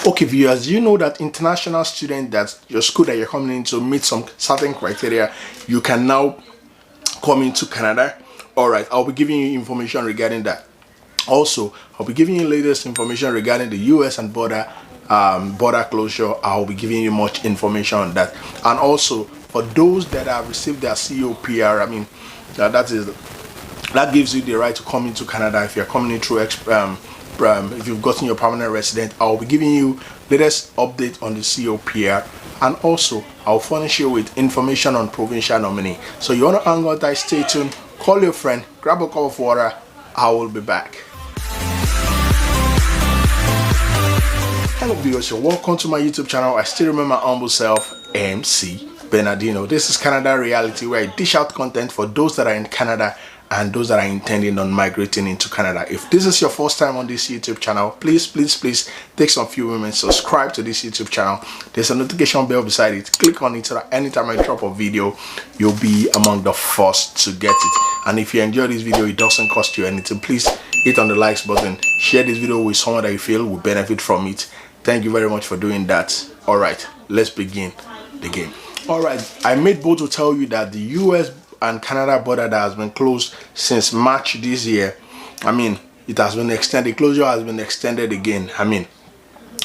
Okay, viewers, you know that international student, that your school that you're coming into meet some certain criteria, you can now come into Canada. All right, I'll be giving you information regarding that. Also, I'll be giving you latest information regarding the U.S. and border closure. I'll be giving you much information on that. And also, for those that have received their COPR, I mean, that gives you the right to come into Canada if you're coming in through if you've gotten your permanent resident. I'll be giving you latest update on the COPR, and also I'll furnish you with information on Provincial Nominee. So you want to hang on tight, stay tuned, call your friend, grab a cup of water. I will be back. Hello viewers, welcome to my YouTube channel. I still remember my humble self, MC Bernardino. This is Canada Reality, where I dish out content for those that are in Canada and those that are intending on migrating into Canada. If this is your first time on this YouTube channel, please take some few moments, subscribe to this YouTube channel. There's a notification bell beside it. Click on it so that anytime I drop a video, you'll be among the first to get it. And if you enjoy this video, it doesn't cost you anything. Please hit on the likes button, share this video with someone that you feel will benefit from it. Thank you very much for doing that. All right, let's begin the game. All right, I made bold to tell you that the US and Canada border that has been closed since March this year, I mean, it has been extended. Closure has been extended again. I mean,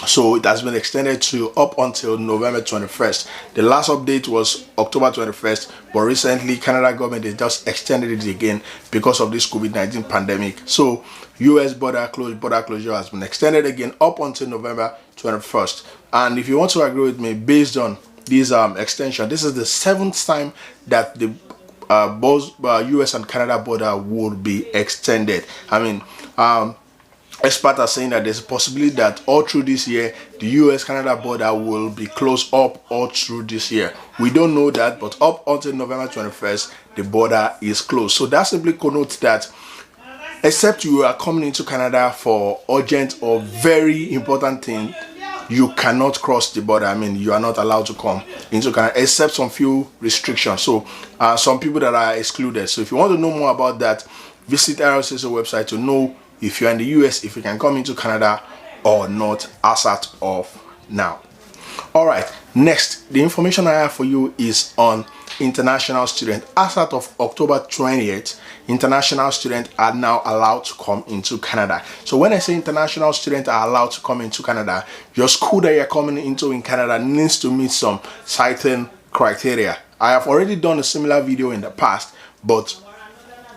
so it has been extended to up until November 21st. The last update was October 21st, but recently Canada government has just extended it again because of this COVID-19 pandemic. So US border closure has been extended again up until November 21st. And if you want to agree with me, based on this extension, this is the 7th time that the both US and Canada border will be extended. I mean, experts are saying that there's a possibility that all through this year the US-Canada border will be closed up all through this year. We don't know that, but up until November 21st the border is closed. So that simply connotes that except you are coming into Canada for urgent or very important thing, you cannot cross the border. I mean, you are not allowed to come into Canada except some few restrictions. So some people that are excluded. So if you want to know more about that, visit IRCC website to know if you're in the US, if you can come into Canada or not as of now. All right, next, the information I have for you is on international students. As of October 20th, international students are now allowed to come into Canada. So when I say international students are allowed to come into Canada, your school that you're coming into in Canada needs to meet some certain criteria. I have already done a similar video in the past, but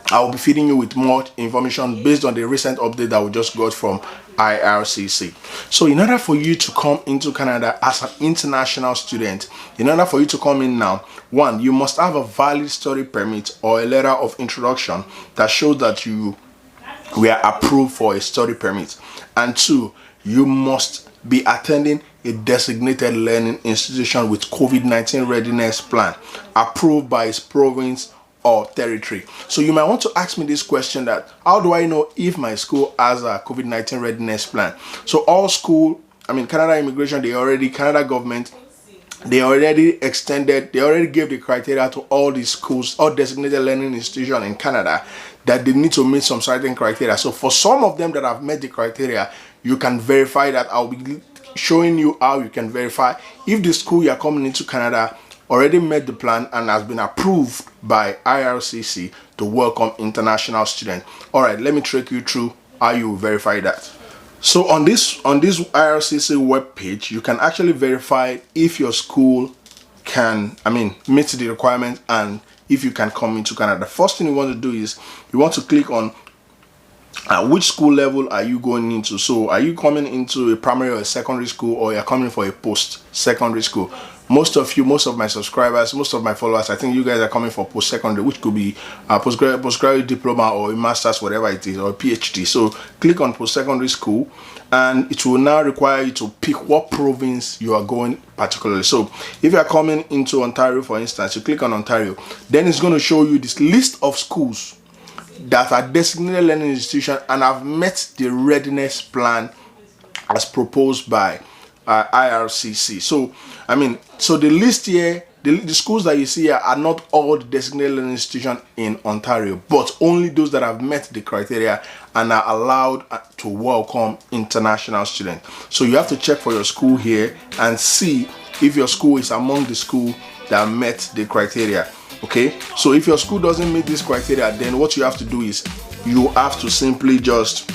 I will be feeding you with more information based on the recent update that we just got from IRCC. So in order for you to come into Canada as an international student, in order for you to come in now, one, you must have a valid study permit or a letter of introduction that shows that you were approved for a study permit. And two, you must be attending a designated learning institution with COVID-19 readiness plan approved by its province or territory. So you might want to ask me this question, that how do I know if my school has a COVID-19 readiness plan? So all school, I mean Canada-U.S, Canada government, they already gave the criteria to all these schools, all designated learning institutions in Canada, that they need to meet some certain criteria. So for some of them that have met the criteria, you can verify that. I'll be showing you how you can verify if the school you're coming into Canada already met the plan and has been approved by IRCC to welcome international students. All right, let me take you through how you verify that. So on this IRCC web page, you can actually verify if your school can, meet the requirement and if you can come into Canada. The first thing you want to do is you want to click on which school level are you going into. So are you coming into a primary or a secondary school, or you're coming for a post-secondary school? Most of my subscribers, most of my followers, I think you guys are coming for post-secondary, which could be a postgraduate diploma or a master's, whatever it is, or a PhD. So click on post-secondary school, and it will now require you to pick what province you are going particularly. So if you are coming into Ontario, for instance, you click on Ontario, then it's going to show you this list of schools that are designated learning institutions and have met the readiness plan as proposed by IRCC. So the list here, the schools that you see here are not all the designated learning institutions in Ontario, but only those that have met the criteria and are allowed to welcome international students. So you have to check for your school here and see if your school is among the school that met the criteria. Okay, so if your school doesn't meet this criteria, then what you have to do is you have to simply just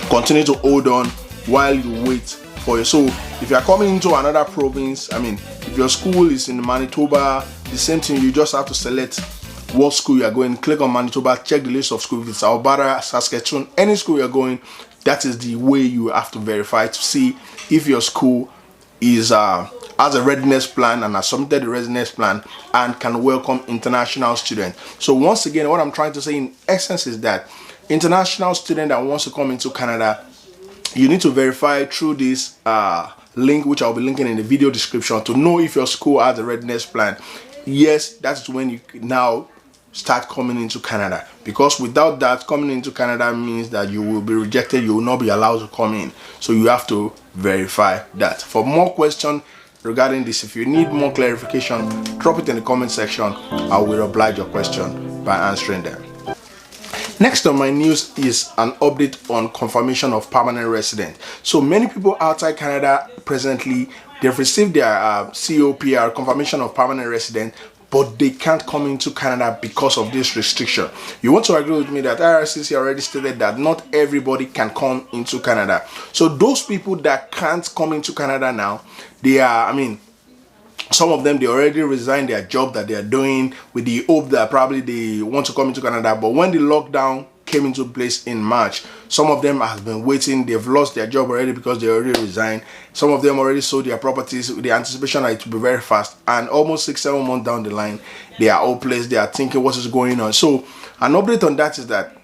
continue to hold on while you wait for it. So if you are coming into another province, I mean, if your school is in Manitoba, the same thing, you just have to select what school you are going, click on Manitoba, check the list of schools. If it's Alberta, Saskatchewan, any school you're going, that is the way you have to verify to see if your school is has a readiness plan and has submitted the readiness plan and can welcome international students. So once again, what I'm trying to say in essence is that international student that wants to come into Canada, you need to verify through this link, which I'll be linking in the video description, to know if your school has a readiness plan. Yes, that's when you now start coming into Canada, because without that, coming into Canada means that you will be rejected, you will not be allowed to come in. So you have to verify that. For more questions regarding this, if you need more clarification, drop it in the comment section. I will oblige your question by answering them. Next on my news is an update on confirmation of permanent resident. So many people outside Canada presently, they've received their COPR, confirmation of permanent resident, but they can't come into Canada because of this restriction. You want to agree with me that IRCC already stated that not everybody can come into Canada. So those people that can't come into Canada now, they are, I mean, some of them, they already resigned their job that they are doing with the hope that probably they want to come into Canada. But when the lockdown came into place in March, some of them have been waiting. They've lost their job already because they already resigned. Some of them already sold their properties with the anticipation that it will be very fast. And almost 6-7 months down the line, they are hopeless. They are thinking what is going on. So an update on that is that,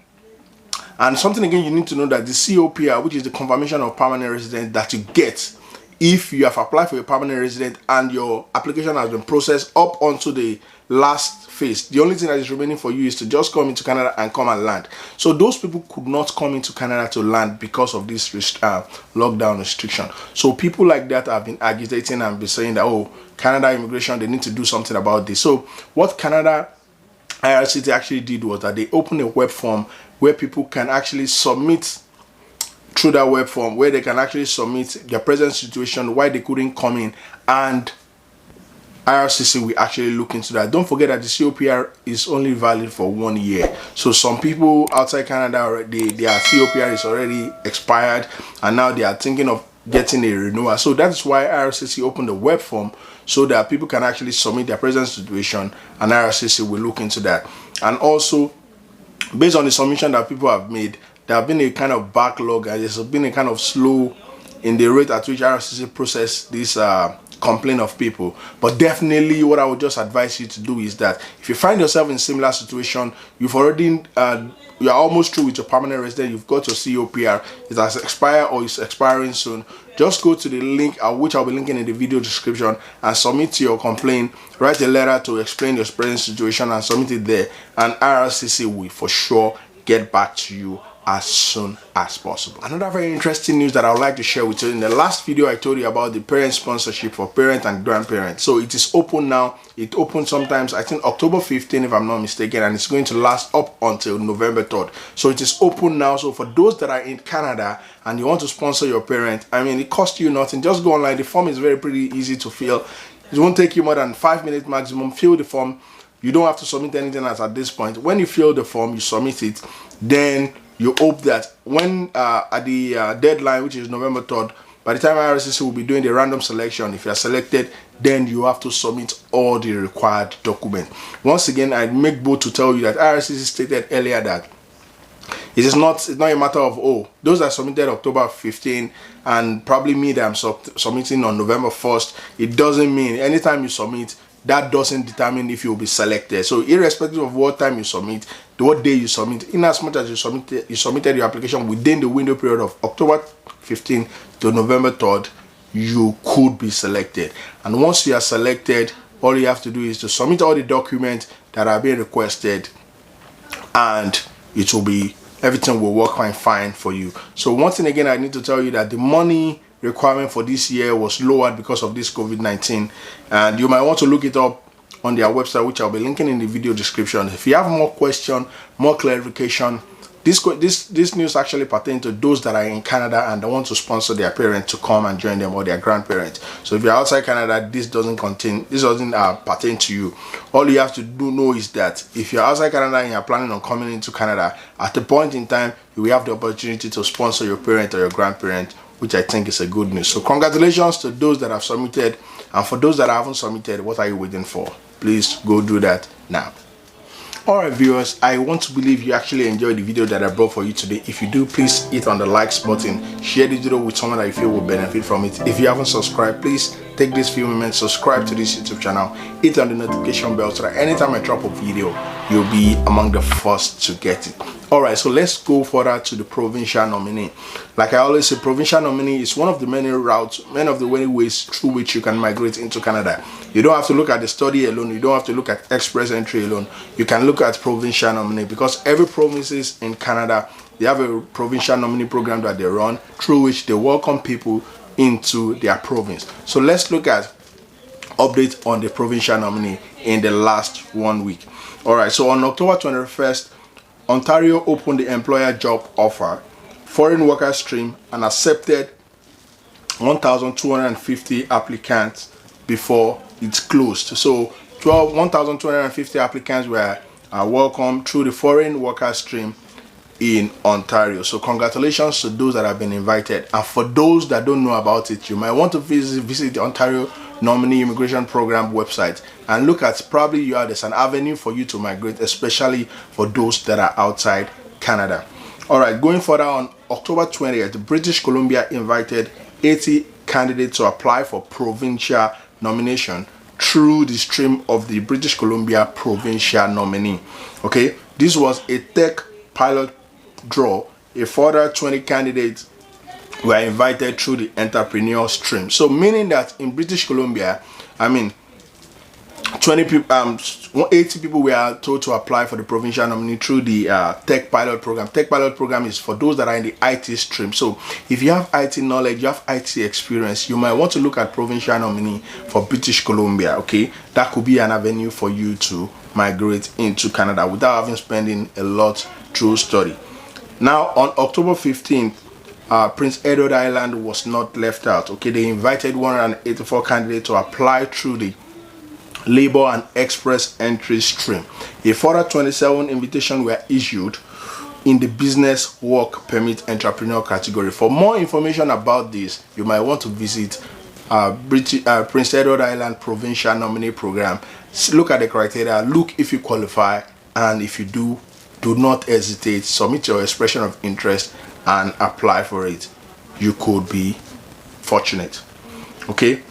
and something again you need to know, that the COPR, which is the confirmation of permanent residence that you get if you have applied for a permanent resident and your application has been processed up onto the last phase, the only thing that is remaining for you is to just come into Canada and come and land. So those people could not come into Canada to land because of this lockdown restriction. So people like that have been agitating and been saying that, oh, Canada-U.S, they need to do something about this. So what Canada IRCC actually did was that they opened a web form where people can actually submit through that web form, where they can actually submit their present situation, why they couldn't come in, and IRCC will actually look into that. Don't forget that the COPR is only valid for 1 year. So some people outside Canada already, their COPR is already expired, and now they are thinking of getting a renewal. So that's why IRCC opened the web form, so that people can actually submit their present situation, and IRCC will look into that. And also, based on the submission that people have made, there have been a kind of backlog, and there's been a kind of slow in the rate at which IRCC process this complaint of people. But definitely what I would just advise you to do is that if you find yourself in similar situation, you've already you're almost through with your permanent resident, you've got your COPR, it has expired or is expiring soon, just go to the link which I'll be linking in the video description and submit your complaint. Write a letter to explain your present situation and submit it there, and IRCC will for sure get back to you as soon as possible. Another very interesting news that I would like to share with you: in the last video I told you about the parent sponsorship for parent and grandparent. So it is open now. It opened sometimes, I think October 15 if I'm not mistaken, and it's going to last up until November 3rd. So it is open now. So for those that are in Canada and you want to sponsor your parent, I mean, it costs you nothing. Just go online. The form is pretty easy to fill. It won't take you more than 5 minutes maximum. Fill the form. You don't have to submit anything else at this point. When you fill the form, you submit it, then you hope that when at the deadline, which is November 3rd, by the time IRCC will be doing the random selection, if you are selected, then you have to submit all the required documents. Once again, I make bold to tell you that IRCC stated earlier that it's not a matter of, oh, those that submitted October 15 and probably me that I'm submitting on November 1st. It doesn't mean anytime you submit, that doesn't determine if you will be selected. So irrespective of what time you submit, what day you submit, in as much as you submitted your application within the window period of October 15 to November 3rd, you could be selected. And once you are selected, all you have to do is to submit all the documents that are being requested, and it will be, everything will work fine for you. So once again, I need to tell you that the money requirement for this year was lowered because of this COVID-19, and you might want to look it up on their website, which I'll be linking in the video description. If you have more question, more clarification, this news actually pertains to those that are in Canada and they want to sponsor their parents to come and join them, or their grandparents. So if you're outside Canada, this doesn't pertain to you. All you have to know is that if you're outside Canada and you're planning on coming into Canada, at the point in time you will have the opportunity to sponsor your parent or your grandparent, which I think is a good news. So congratulations to those that have submitted, and for those that haven't submitted, what are you waiting for? Please go do that now. Alright viewers, I want to believe you actually enjoyed the video that I brought for you today. If you do, please hit on the likes button, share the video with someone that you feel will benefit from it. If you haven't subscribed, please take this few moments, subscribe to this YouTube channel, hit on the notification bell so that anytime I drop a video, you'll be among the first to get it. Alright, so let's go further to the provincial nominee. Like I always say, provincial nominee is one of the many routes, many of the many ways through which you can migrate into Canada. You don't have to look at the study alone, you don't have to look at express entry alone. You can look at provincial nominee, because every provinces in Canada, they have a provincial nominee program that they run, through which they welcome people into their province. So let's look at updates on the provincial nominee in the last 1 week. Alright, so on October 21st, Ontario opened the employer job offer, foreign worker stream, and accepted 1,250 applicants before it's closed. So 1,250 applicants were welcome through the foreign worker stream in Ontario. So congratulations to those that have been invited, and for those that don't know about it, you might want to visit the Ontario Nominee Immigration Program website and look at, probably there's an avenue for you to migrate, especially for those that are outside Canada. Alright, going further, on October 20th, British Columbia invited 80 candidates to apply for provincial nomination through the stream of the British Columbia Provincial Nominee. Okay, this was a tech pilot draw. A further 20 candidates were invited through the entrepreneur stream. So meaning that in British Columbia, 80 people were told to apply for the provincial nominee through the tech pilot program. Tech pilot program is for those that are in the IT stream. So if you have IT knowledge, you have IT experience, you might want to look at provincial nominee for British Columbia. Okay, that could be an avenue for you to migrate into Canada without having spending a lot through study. Now on October 15th, Prince Edward Island was not left out. Okay, they invited 184 candidates to apply through the labor and express entry stream. A further 27 invitations were issued in the business work permit entrepreneur category. For more information about this, you might want to visit Prince Edward Island Provincial Nominee Program. Look at the criteria, look if you qualify, and if you do not hesitate, submit your expression of interest and apply for it. You could be fortunate. Okay,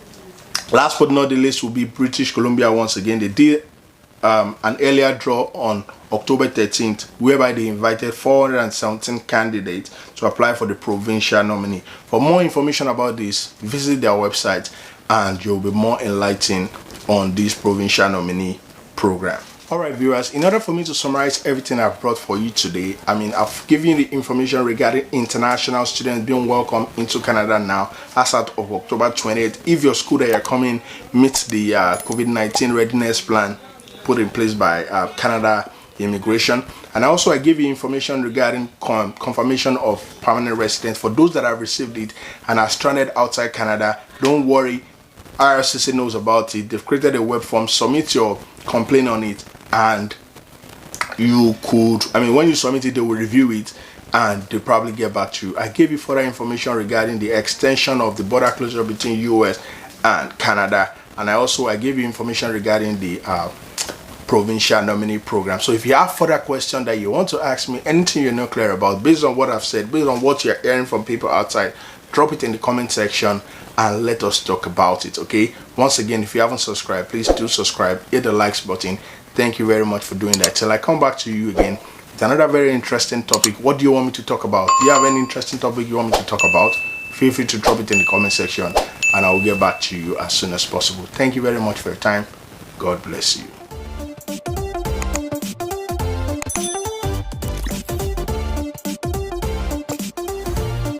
last but not the least will be British Columbia. Once again, they did an earlier draw on October 13th, whereby they invited 417 candidates to apply for the provincial nominee. For more information about this, visit their website and you'll be more enlightened on this provincial nominee program. Alright viewers, in order for me to summarize everything I've brought for you today, I've given you the information regarding international students being welcome into Canada now as of October 28th. If your school that you're coming meets the COVID-19 readiness plan put in place by Canada-U.S. And also I gave you information regarding confirmation of permanent residence for those that have received it and are stranded outside Canada. Don't worry, IRCC knows about it. They've created a web form. Submit your complaint on it, and you could, when you submit it, they will review it and they'll probably get back to you. I gave you further information regarding the extension of the border closure between US and Canada, and I gave you information regarding the provincial nominee program. So if you have further questions that you want to ask me, anything you're not clear about based on what I've said, based on what you're hearing from people outside, drop it in the comment section and let us talk about it. Okay, once again, if you haven't subscribed, please do subscribe, hit the likes button. Thank you very much for doing that. Till I come back to you again with another very interesting topic. What do you want me to talk about? Do you have any interesting topic you want me to talk about? Feel free to drop it in the comment section and I will get back to you as soon as possible. Thank you very much for your time. God bless you.